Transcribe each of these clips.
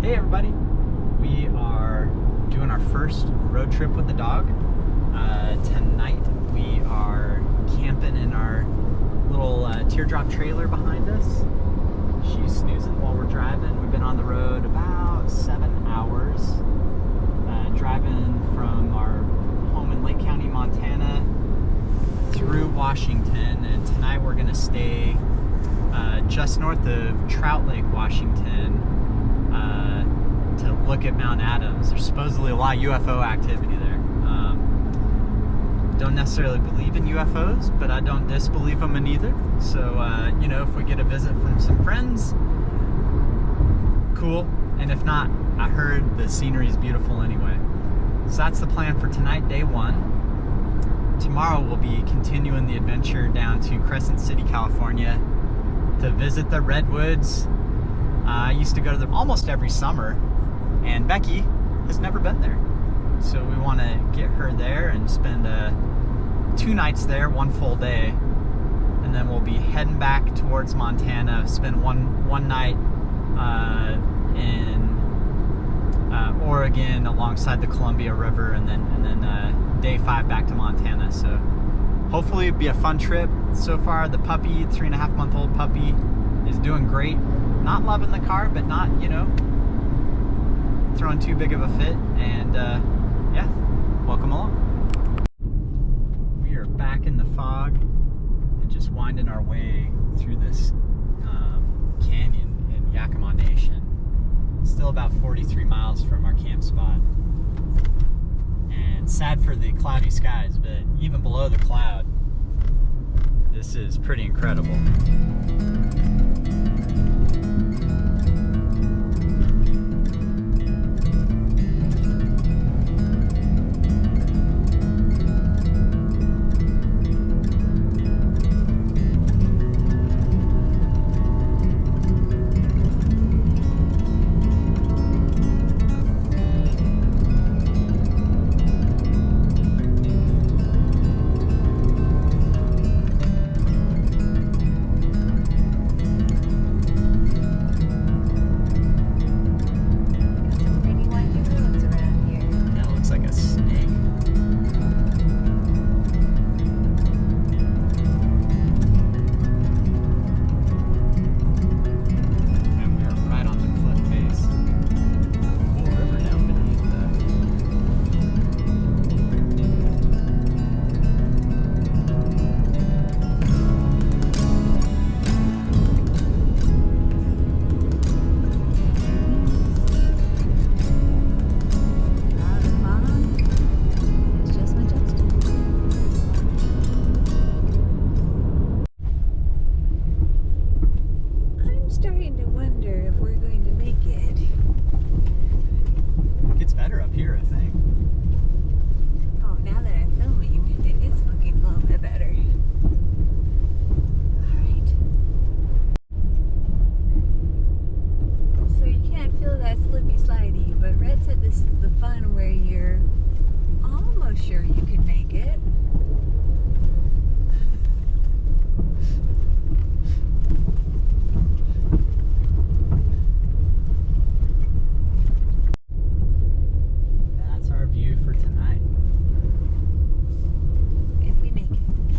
Hey everybody, we are doing our first road trip with the dog. Tonight we are camping in our little teardrop trailer behind us. She's snoozing while we're driving. We've been on the road about 7 hours, driving from our home in Lake County, Montana through Washington, and tonight we're going to stay just north of Trout Lake, Washington, to look at Mount Adams. There's supposedly a lot of UFO activity there. Don't necessarily believe in UFOs, but I don't disbelieve them in either. So, you know, if we get a visit from some friends, cool. And if not, I heard the scenery is beautiful anyway. So that's the plan for tonight, day one. Tomorrow we'll be continuing the adventure down to Crescent City, California to visit the Redwoods. I used to go to them almost every summer, and Becky has never been there. So we want to get her there and spend 2 nights there, 1 full day, and then we'll be heading back towards Montana, spend one night in Oregon alongside the Columbia River, and then day 5 back to Montana. So hopefully it'll be a fun trip. So far the puppy, 3.5-month-old puppy, is doing great. Not loving the car, but not, you know, throwing too big of a fit. And yeah, welcome along. We are back in the fog and just winding our way through this canyon in Yakima Nation. Still about 43 miles from our camp spot. And sad for the cloudy skies, but even below the cloud, this is pretty incredible.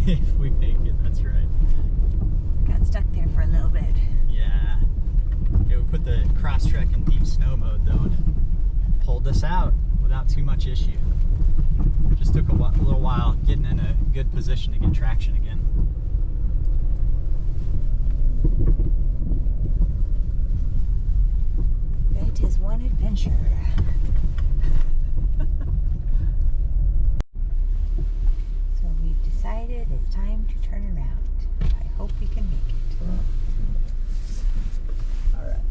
If we make it, that's right. Got stuck there for a little bit. Yeah. We put the Crosstrek in deep snow mode though, and it pulled us out without too much issue. Just took a little while getting in a good position to get traction again. It is one adventure. Decided it's time to turn around. I hope we can make it. All right.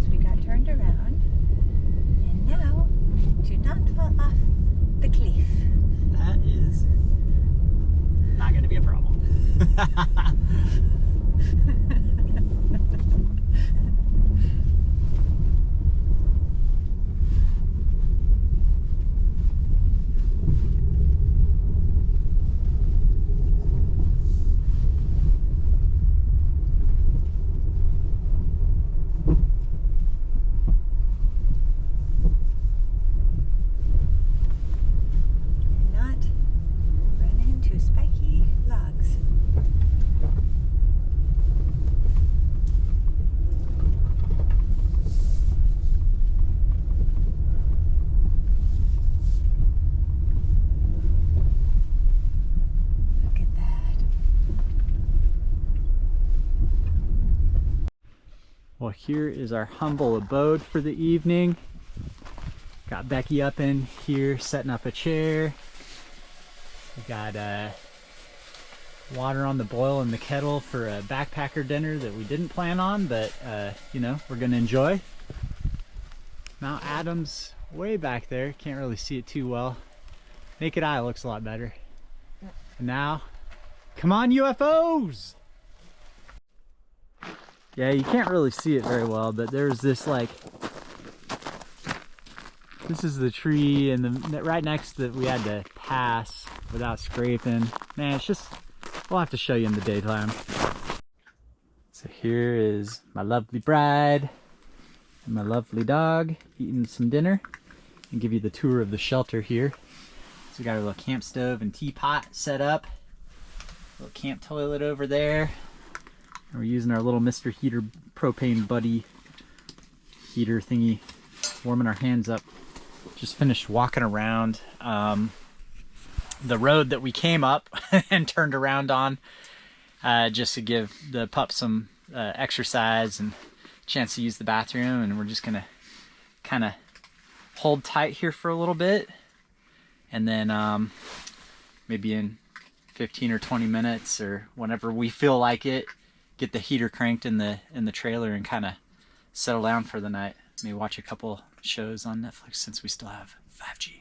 So we got turned around, and now to not fall off the cliff. That is not going to be a problem. Well, here is our humble abode for the evening. Got Becky up in here setting up a chair. We got water on the boil in the kettle for a backpacker dinner that we didn't plan on, but you know, we're gonna enjoy. Mount Adams way back there, can't really see it too well. Naked eye looks a lot better. And now, come on UFOs! Yeah, you can't really see it very well, but there's this like, this is the tree and the right next that we had to pass without scraping. Man, it's just, we'll have to show you in the daytime. So here is my lovely bride and my lovely dog eating some dinner, and give you the tour of the shelter here. So we got our little camp stove and teapot set up, little camp toilet over there. And we're using our little Mr. Heater propane buddy heater thingy, warming our hands up. Just finished walking around the road that we came up and turned around on, just to give the pup some exercise and chance to use the bathroom. And we're just gonna kind of hold tight here for a little bit, and then maybe in 15 or 20 minutes or whenever we feel like it, get the heater cranked in the trailer and kind of settle down for the night. Maybe watch a couple shows on Netflix since we still have 5G.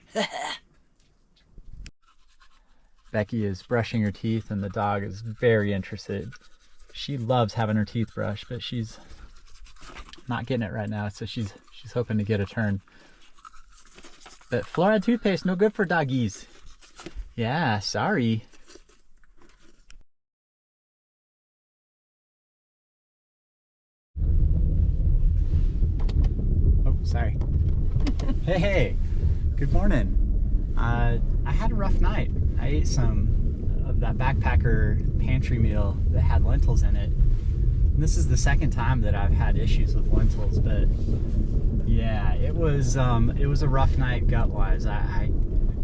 Becky is brushing her teeth and the dog is very interested. She loves having her teeth brushed, but she's not getting it right now, so she's hoping to get a turn. But fluoride toothpaste, no good for doggies. Yeah, sorry. Sorry. Hey, good morning. I had a rough night. I ate some of that backpacker pantry meal that had lentils in it. And this is the second time that I've had issues with lentils, but yeah, it was a rough night gut-wise. I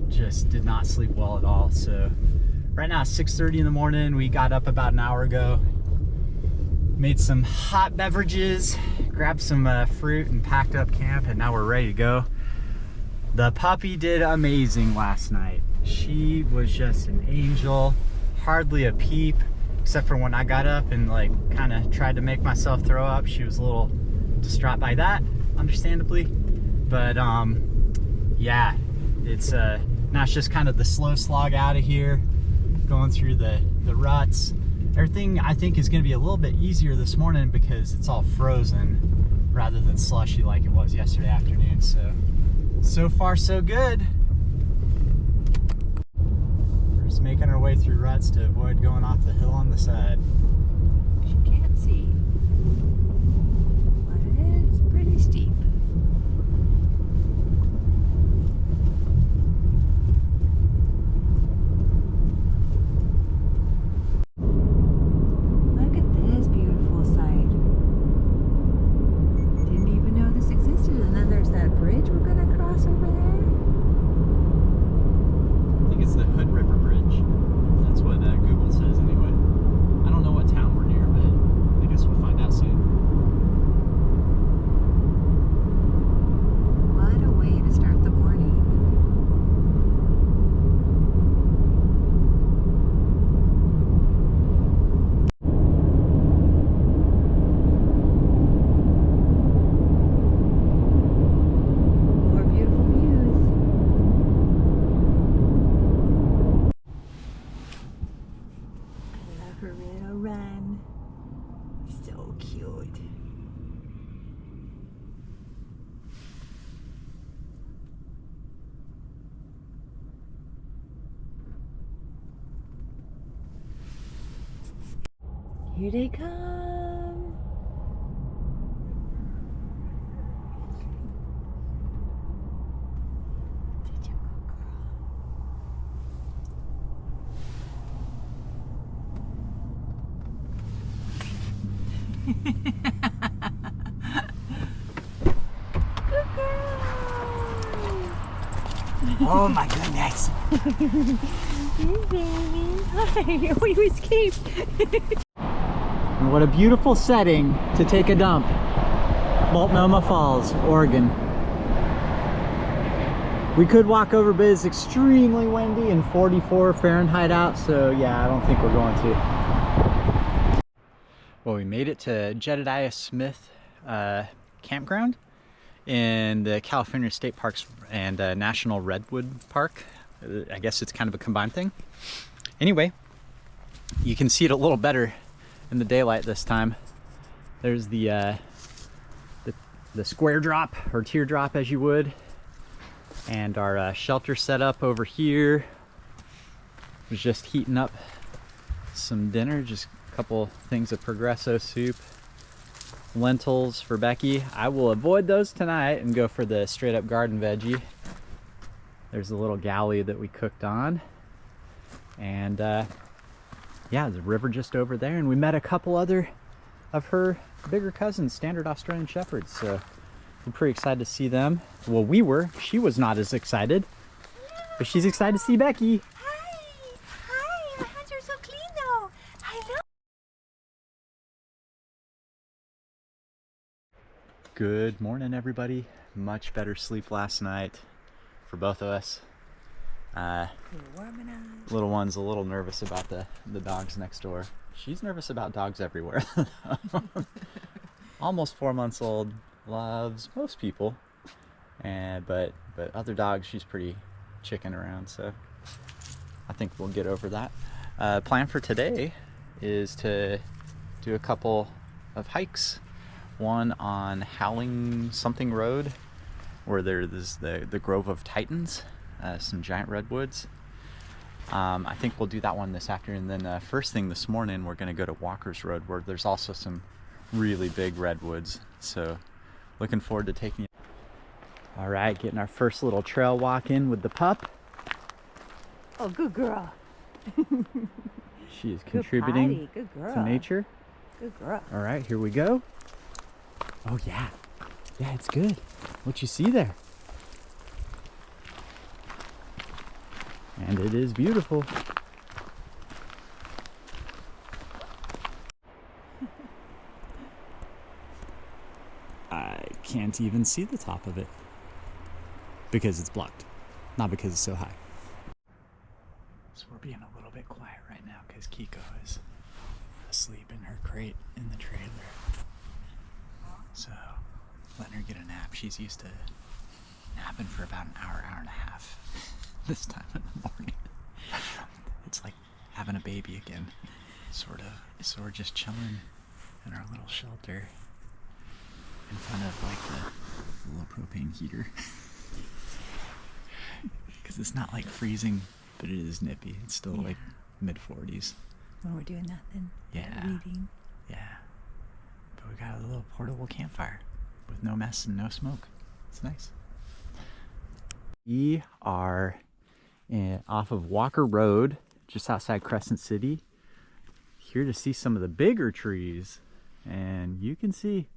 just did not sleep well at all. So right now it's 6:30 in the morning. We got up about an hour ago, made some hot beverages, grabbed some fruit and packed up camp, and now we're ready to go. The puppy did amazing last night. She was just an angel, hardly a peep, except for when I got up and like kind of tried to make myself throw up. She was a little distraught by that, understandably. But yeah, it's now it's just kind of the slow slog out of here, going through the ruts. Everything I think is going to be a little bit easier this morning because it's all frozen rather than slushy like it was yesterday afternoon. So far so good. We're just making our way through ruts to avoid going off the hill on the side. You can't see, but it's pretty steep. Google says anyway. I don't know what town we're near, but I guess we'll Here they come. Did you go, girl? Good girl. Oh my goodness. Hey, baby. Hi. Oh, you escaped. And what a beautiful setting to take a dump. Multnomah Falls, Oregon. We could walk over, but it's extremely windy and 44 Fahrenheit out, so yeah, I don't think we're going to. Well, we made it to Jedidiah Smith Campground in the California State Parks and National Redwood Park. I guess it's kind of a combined thing. Anyway, you can see it a little better in the daylight this time. There's the square drop, or teardrop as you would, and our shelter set up over here. Was just heating up some dinner, just a couple things of Progresso soup, lentils for Becky. I will avoid those tonight and go for the straight up garden veggie. There's a little galley that we cooked on, and yeah, there's a river just over there, and we met a couple other of her bigger cousins, standard Australian Shepherds, so I'm pretty excited to see them. Well, we were. She was not as excited, but she's excited to see Becky. Hi. Hi. My hands are so clean though. Hello. Good morning, everybody. Much better sleep last night for both of us. Little one's a little nervous about the dogs next door. She's nervous about dogs everywhere. Almost 4 months old, loves most people, but other dogs she's pretty chicken around, so I think we'll get over that. Plan for today is to do a couple of hikes. One on Howling something road, where there's the Grove of Titans, some giant redwoods. I think we'll do that one this afternoon. Then first thing this morning, we're going to go to Walker's Road, where there's also some really big redwoods. So looking forward to taking you. All right, getting our first little trail walk in with the pup. Oh, good girl. She is contributing good girl. to nature. Good girl. All right, here we go. Oh yeah, yeah, it's good. What you see there? And it is beautiful. I can't even see the top of it because it's blocked, not because it's so high. So we're being a little bit quiet right now because Kiko is asleep in her crate in the trailer. So letting her get a nap. She's used to napping for about an hour, hour and a half this time in the morning. It's like having a baby again, sort of. So we're just chilling in our little shelter in front of like the little propane heater. Because it's not like freezing, but it is nippy. It's still like mid-40s. When we're doing nothing. Yeah. Reading. Yeah. But we got a little portable campfire with no mess and no smoke. It's nice. We are off of Walker Road, just outside Crescent City, here to see some of the bigger trees, and you can see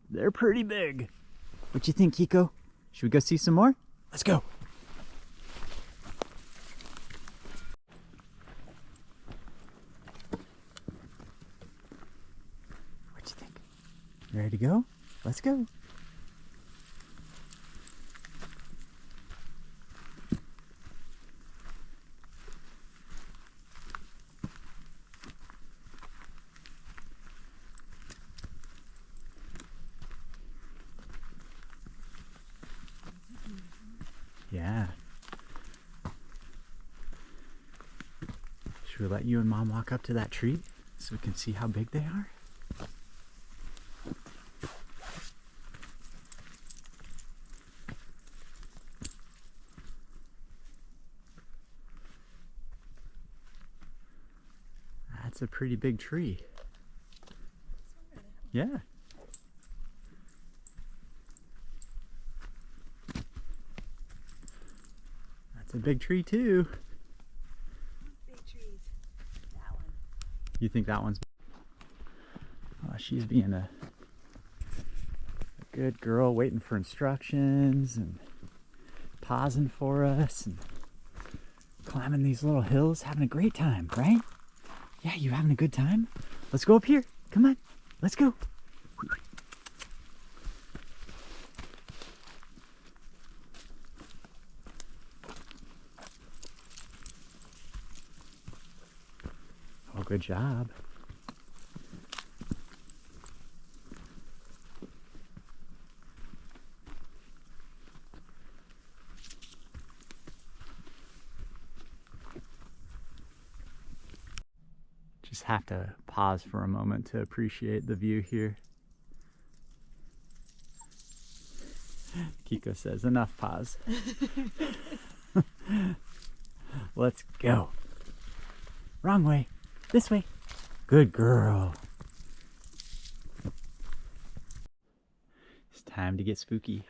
they're pretty big. What you think, Kiko? Should we go see some more? Let's go. What you think? You ready to go? Let's go. Yeah. Should we let you and Mom walk up to that tree so we can see how big they are? That's a pretty big tree. Yeah. That's a big tree too. Big trees. That one. You think that one's... Oh, she's being a good girl, waiting for instructions and pausing for us and climbing these little hills, having a great time, right? Yeah, you having a good time? Let's go up here. Come on, let's go. Oh, good job. Just have to pause for a moment to appreciate the view here. Kiko says, enough pause. Let's go. Wrong way. This way. Good girl. It's time to get spooky.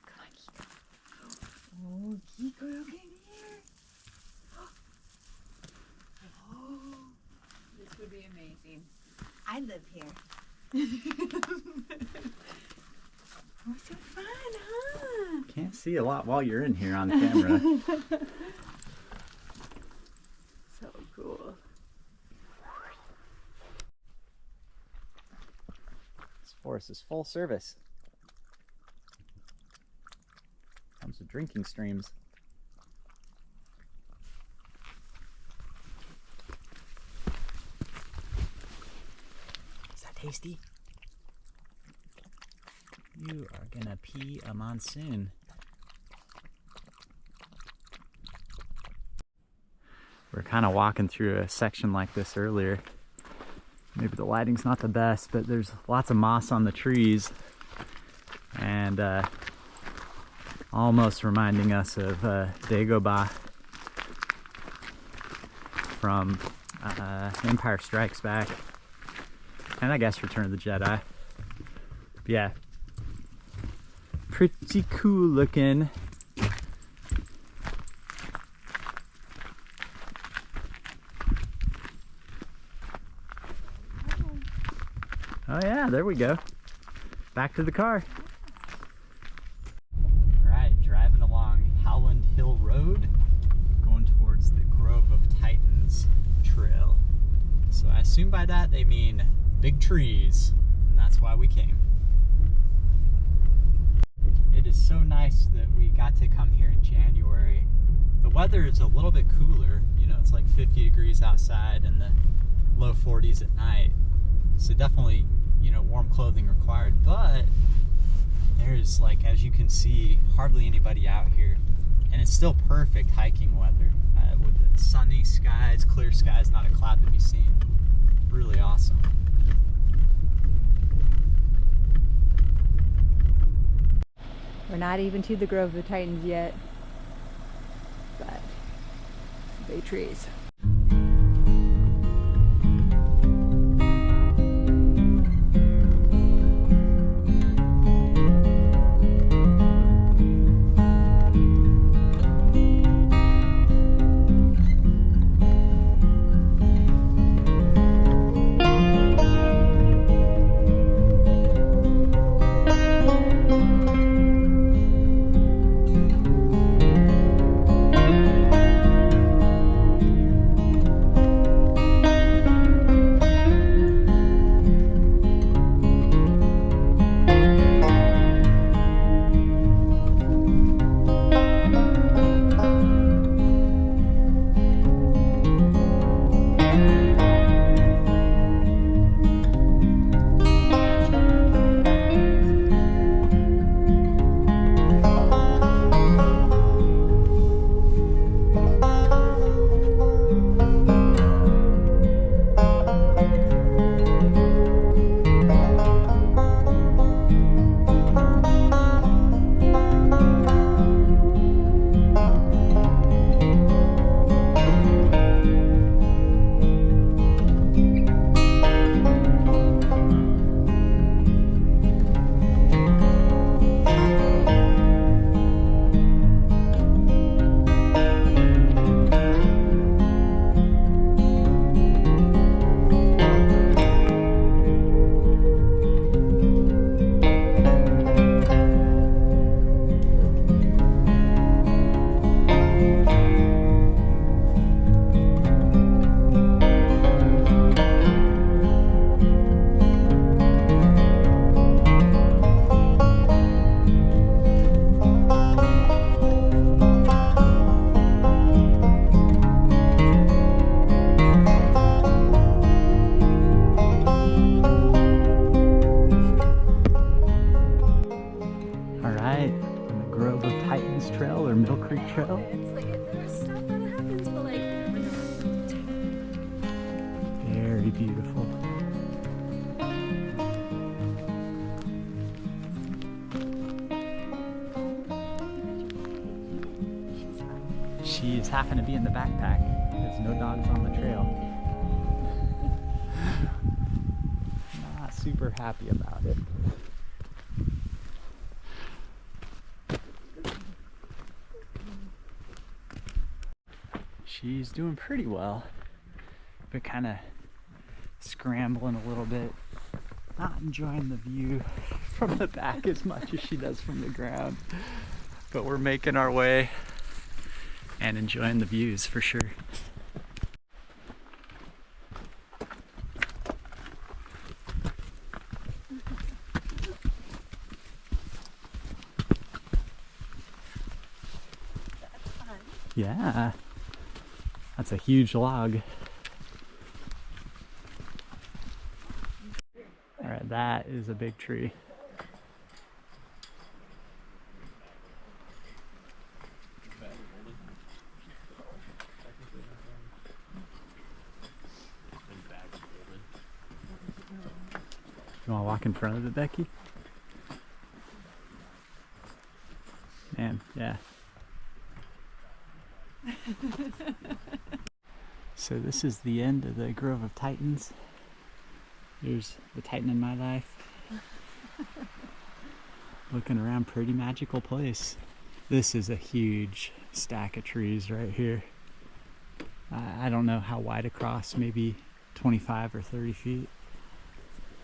Come on, Kiko. Oh, Kiko, look in here. Oh, this would be amazing. I live here. Oh, so fun, huh? Can't see a lot while you're in here on camera. So cool. This forest is full service. Comes with drinking streams. Is that tasty? You are gonna pee a monsoon. We're kind of walking through a section like this earlier. Maybe the lighting's not the best, but there's lots of moss on the trees and almost reminding us of Dagobah from Empire Strikes Back, and I guess Return of the Jedi. But yeah, pretty cool looking. Oh yeah, there we go. Back to the car. Right, driving along Howland Hill Road, going towards the Grove of Titans trail. So I assume by that they mean big trees, and that's why we came. It is so nice that we got to come here in January. The weather is a little bit cooler, you know, it's like 50 degrees outside and the low 40s at night. So definitely, you know, warm clothing required, but there's, like, as you can see, hardly anybody out here, and it's still perfect hiking weather with the sunny skies, clear skies, not a cloud to be seen. Really awesome. We're not even to the Grove of the Titans yet, but big trees. of Titans Trail or Mill Creek Trail. It's like there's stuff that happens, but like Very beautiful. She's happened to be in the backpack. There's no dogs on the trail. Not super happy about it. She's doing pretty well, but kind of scrambling a little bit. Not enjoying the view from the back as much as she does from the ground. But we're making our way and enjoying the views for sure. that's fun. Yeah, that's a huge log. All right, that is a big tree. You want to walk in front of it, Becky? Man, yeah. So this is the end of the Grove of Titans. Here's the Titan in my life. Looking around, pretty magical place. This is a huge stack of trees right here. I don't know how wide across, maybe 25 or 30 feet.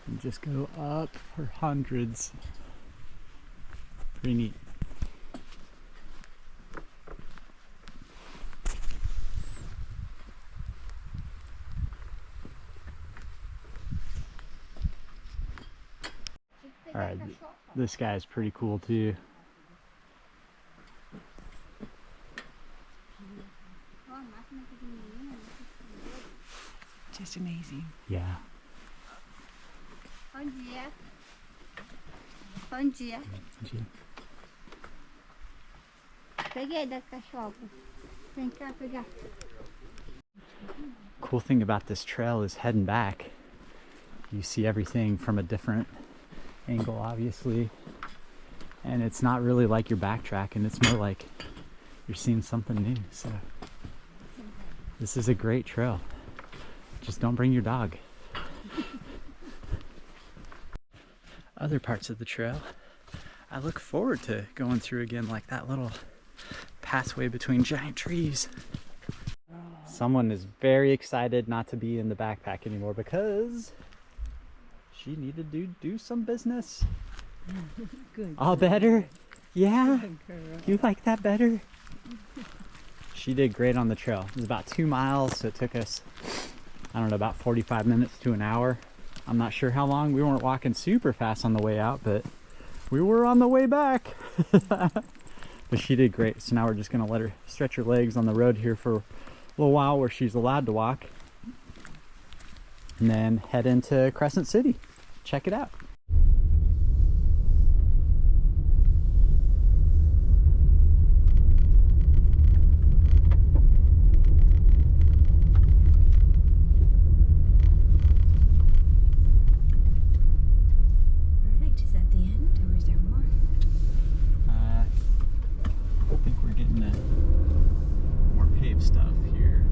And just go up for hundreds. Pretty neat. All right, this guy's pretty cool too. Just amazing. Yeah. Bom dia. Bom dia. Peguei da cachorra. Vem cá pegar. Cool thing about this trail is heading back, you see everything from a different angle, obviously, and it's not really like you're backtracking, it's more like you're seeing something new. So this is a great trail. Just don't bring your dog. Other parts of the trail I look forward to going through again, like that little pathway between giant trees. Someone is very excited not to be in the backpack anymore because she needed to do some business. Good. All better? Yeah? Good girl. You like that better? She did great on the trail. It was about 2 miles, so it took us, I don't know, about 45 minutes to an hour. I'm not sure how long. We weren't walking super fast on the way out, but we were on the way back. But she did great. So now we're just gonna let her stretch her legs on the road here for a little while where she's allowed to walk, and then head into Crescent City. Check it out. Perfect. Is that the end, or is there more? I think we're getting to more paved stuff here.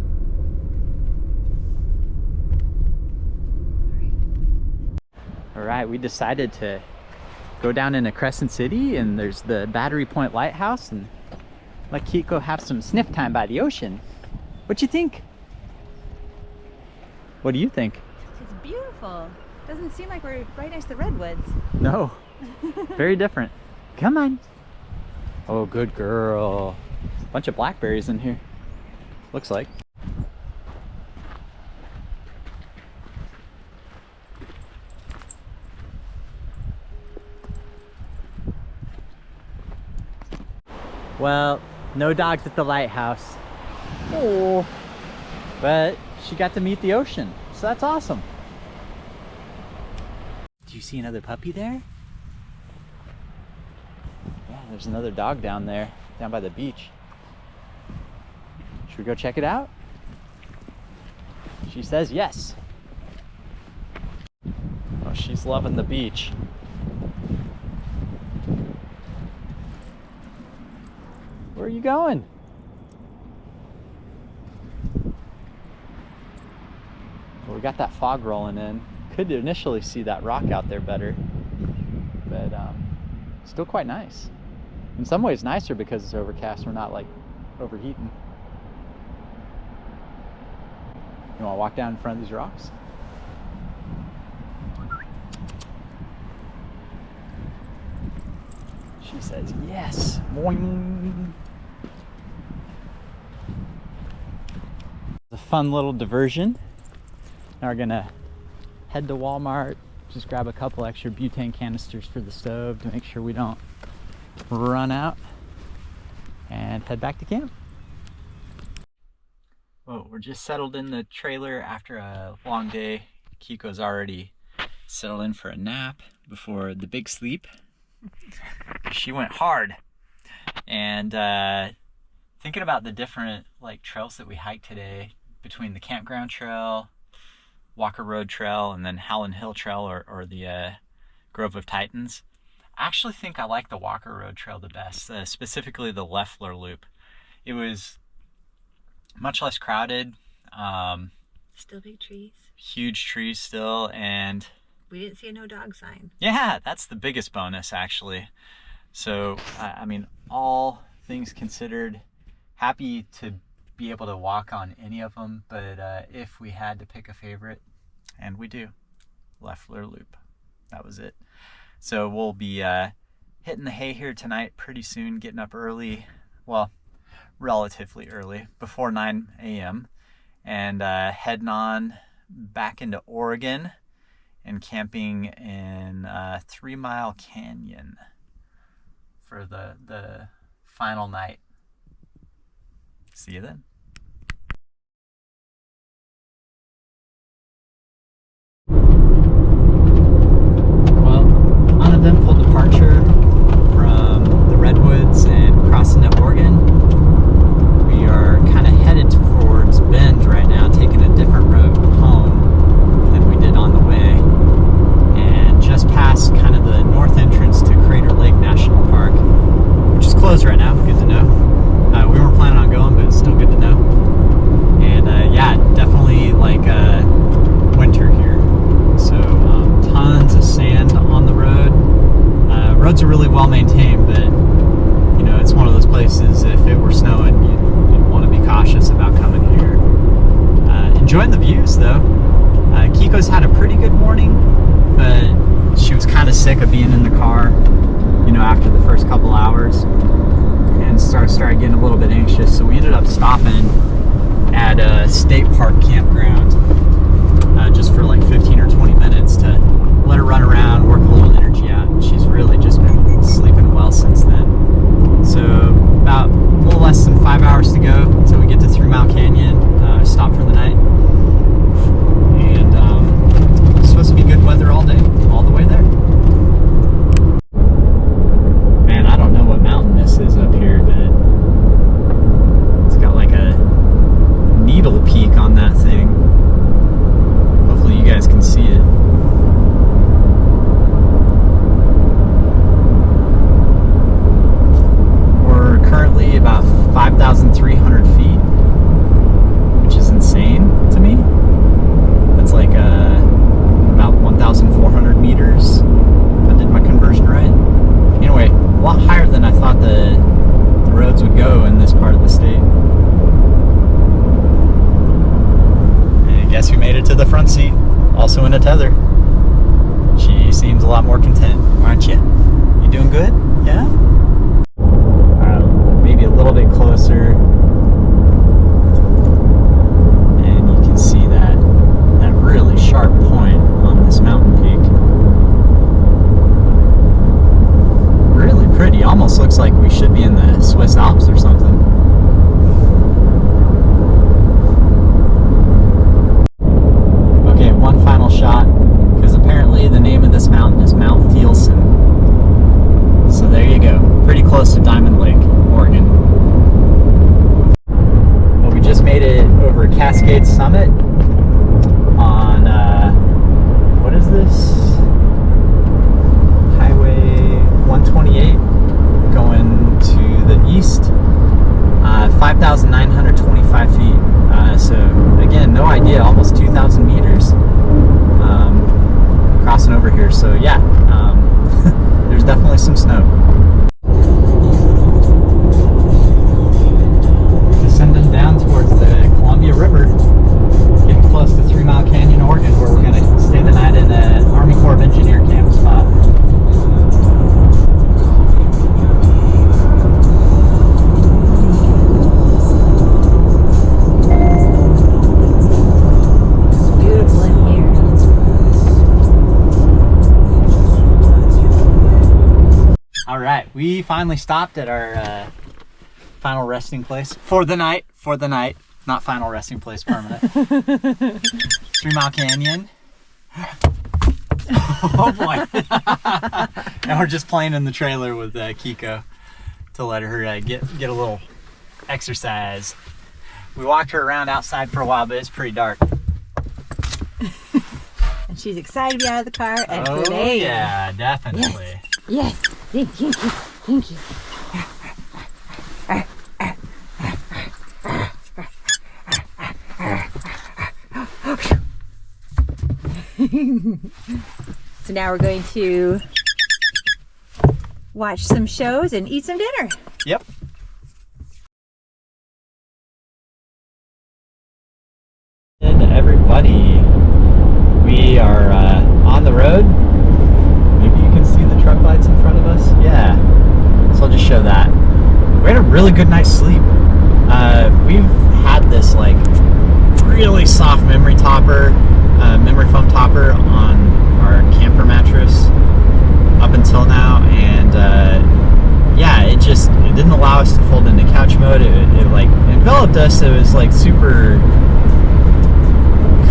All right, we decided to go down into Crescent City, and there's the Battery Point Lighthouse, and let Kiko have some sniff time by the ocean. What you think? What do you think? It's beautiful. Doesn't seem like we're right next to the Redwoods. No, very different. Come on. Oh, good girl. Bunch of blackberries in here, looks like. Well, no dogs at the lighthouse. Oh, but she got to meet the ocean, so that's awesome. Do you see another puppy there? Yeah, there's another dog down there, down by the beach. Should we go check it out? She says yes. Oh, she's loving the beach. Where are you going? Well, we got that fog rolling in. Could initially see that rock out there better, but still quite nice. In some ways nicer because it's overcast. We're not like overheating. You want to walk down in front of these rocks? She says yes. Boing. It's a fun little diversion. Now we're gonna head to Walmart, just grab a couple extra butane canisters for the stove to make sure we don't run out, and head back to camp. Well, we're just settled in the trailer after a long day. Kiko's already settled in for a nap before the big sleep. She went hard. And thinking about the different trails that we hiked today, between the campground trail, Walker Road Trail, and then Howland Hill Trail, or the Grove of Titans, I actually think I like the Walker Road Trail the best, specifically the Leffler Loop. It was much less crowded. Still big trees. Huge trees still, and we didn't see a no dog sign. Yeah, that's the biggest bonus actually. So, I mean, all things considered, happy to be able to walk on any of them, but if we had to pick a favorite, and we do, Leffler Loop. That was it. So we'll be hitting the hay here tonight pretty soon, getting up early, well, relatively early, before 9 a.m., and heading on back into Oregon and camping in 3 Mile Canyon for the final night. See you then. Well, uneventful departure from the Redwoods and crossing to Oregon. We are kind of headed towards Bend right now, taking a different road home than we did on the way. And just past kind of the north entrance to Crater Lake National Park, which is closed right now, good to know. We weren't planning on going, but it's still good to know. And yeah, definitely winter here. So tons of sand on the road. Roads are really well maintained, but you know, it's one of those places, if it were snowing, you'd want to be cautious about coming here. Enjoying the views though. Kiko's had a pretty good morning, but she was kind of sick of being in the car, you know, after the first couple hours, and started getting a little bit anxious. So we ended up stopping at a state park campground just for 15 or 20 minutes to let her run around, work a little energy out. She's really just been sleeping well since then. So about a little less than 5 hours to go until we get to 3 Mile Canyon. Stop for the night, and it's supposed to be good weather all day, all the way there. Man, I don't know what mountain this is up here, but it's got a needle peak on that thing. Hopefully you guys can see it. We're currently about 5,300 feet, which is insane to me. That's about 1,400 meters, if I did my conversion right. Anyway, a lot higher than I thought the roads would go in this part of the state. And guess who made it to the front seat? Also in a tether. She seems a lot more content, aren't you? You doing good? Yeah? Maybe a little bit closer. And you can see that really sharp point on this mountain peak. Really pretty. Almost looks like we should be in the Swiss Alps or something. Okay, one final shot, because apparently the name of this mountain is Mount Thielsen. So there you go. Pretty close made it over Cascade Summit on, what is this? Highway 128 going to the east, 5,925 feet. So again, no idea, almost 2,000 meters crossing over here. So yeah, there's definitely some snow. Descending down towards the Columbia River, getting close to 3 Mile Canyon, Oregon, where we're going to stay the night in an Army Corps of Engineer camp spot. All right, we finally stopped at our final resting place for the night. Not final resting place, permanent. 3 Mile Canyon. Oh boy. And we're just playing in the trailer with Kiko to let her get a little exercise. We walked her around outside for a while, but it's pretty dark. And she's excited to be out of the car. And oh today, yeah, definitely. Yes. Thank you. Thank you. So now we're going to watch some shows and eat some dinner. Yep. Everybody, we are on the road. Maybe you can see the truck lights in front of us. Yeah, so I'll just show that. We had a really good night's sleep. We've had this like really soft memory foam topper on our camper mattress up until now, and yeah, it didn't allow us to fold into couch mode. It like enveloped us. It was like super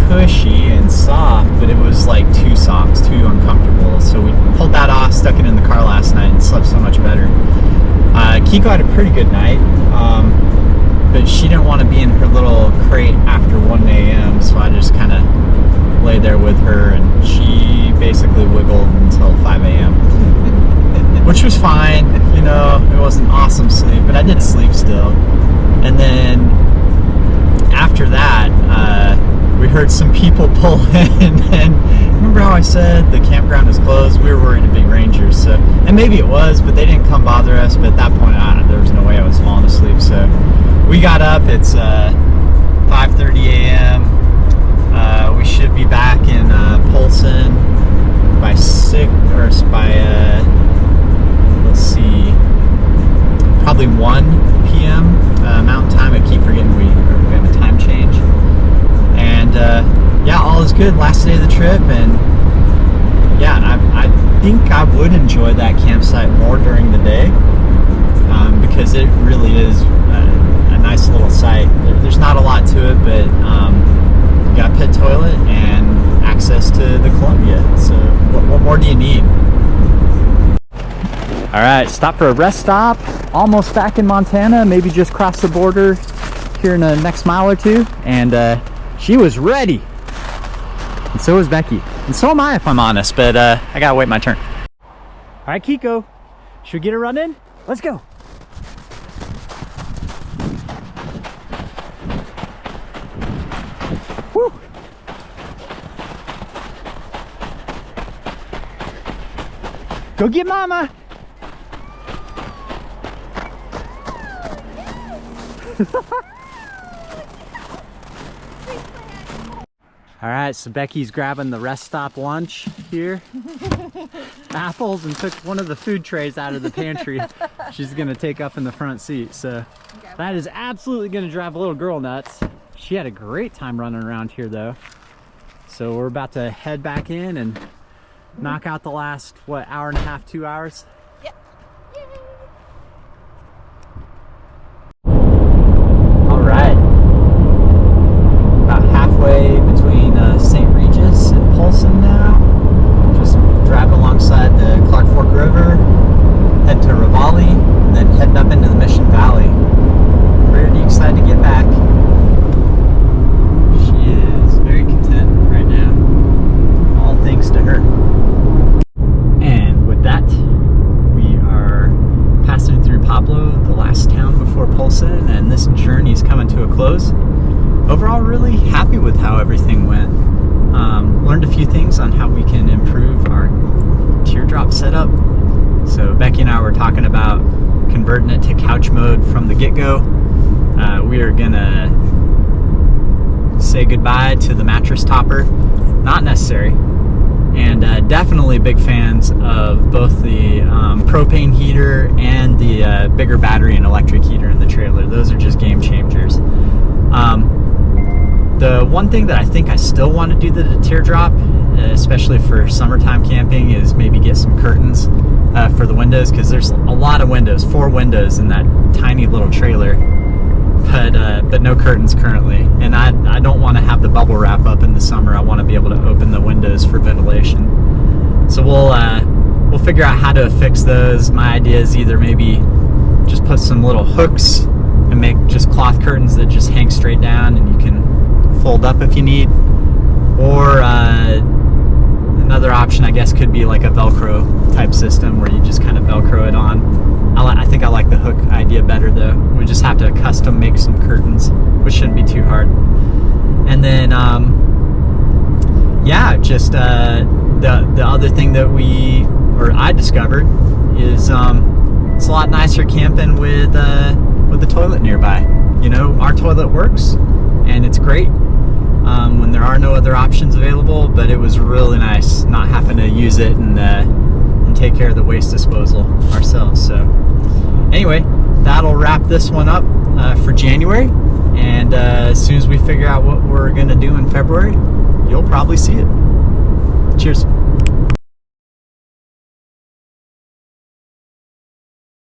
cushy and soft, but it was like too soft, too uncomfortable. So we pulled that off, stuck it in the car last night, and slept so much better. Kiko had a pretty good night, but she didn't want to be in her little crate after 1 a.m., so I just kind of lay there with her, and she basically wiggled until 5 a.m. which was fine. You know, it wasn't awesome sleep, but I did sleep still. And then after that, we heard some people pull in, and remember how I said the campground is closed? We were worried it'd be rangers, so, and maybe it was, but they didn't come bother us. But at that point, there was no way I was falling asleep. So we got up. It's 5:30 a.m. We should be back in Polson by let's see, probably 1 p.m. Mountain Time. I keep forgetting we have a time change. And yeah, all is good. Last day of the trip, and yeah, I think I would enjoy that campsite more during the day, because it really is a nice little site. There's not a lot to it, but you got a pit toilet and access to the Columbia. So what more do you need? All right, stop for a rest stop. Almost back in Montana, maybe just cross the border here in the next mile or two. And she was ready. And so was Becky. And so am I, if I'm honest, but I gotta wait my turn. All right, Kiko, should we get a run in? Let's go. Woo. Go get Mama. All right, so Becky's grabbing the rest stop lunch here. Apples, and took one of the food trays out of the pantry. She's gonna take up in the front seat. So that is absolutely gonna drive a little girl nuts. She had a great time running around here though. So we're about to head back in and knock out the last, what, hour and a half, 2 hours? Yep. All right. About halfway between St. Regis and Polson now. Just driving alongside the Clark Fork River, head to Ravalli, and then heading up into the Mission Valley. Pretty excited to get back. Nelson, and this journey's coming to a close. Overall, really happy with how everything went. Learned a few things on how we can improve our teardrop setup. So Becky and I were talking about converting it to couch mode from the get-go. We are gonna say goodbye to the mattress topper. Not necessary. And definitely big fans of both the propane heater and the bigger battery and electric heater in the trailer. Those are just game changers. The one thing that I think I still want to do to the teardrop, especially for summertime camping, is maybe get some curtains for the windows, because there's a lot of windows, 4 windows in that tiny little trailer, but no curtains currently. And I don't want to have the bubble wrap up in the summer. I want to be able to open the windows for ventilation. So we'll figure out how to fix those. My idea is either maybe just put some little hooks and make just cloth curtains that just hang straight down and you can fold up if you need, or another option I guess could be like a Velcro type system where you just kind of Velcro it on. I think I like the hook idea better though. We just have to custom make some curtains, which shouldn't be too hard. And then yeah, just the other thing that I discovered is it's a lot nicer camping with the toilet nearby. You know, our toilet works and it's great when there are no other options available, but it was really nice not having to use it and take care of the waste disposal ourselves. So anyway, that'll wrap this one up for January, and as soon as we figure out what we're gonna do in February, you'll probably see it. Cheers.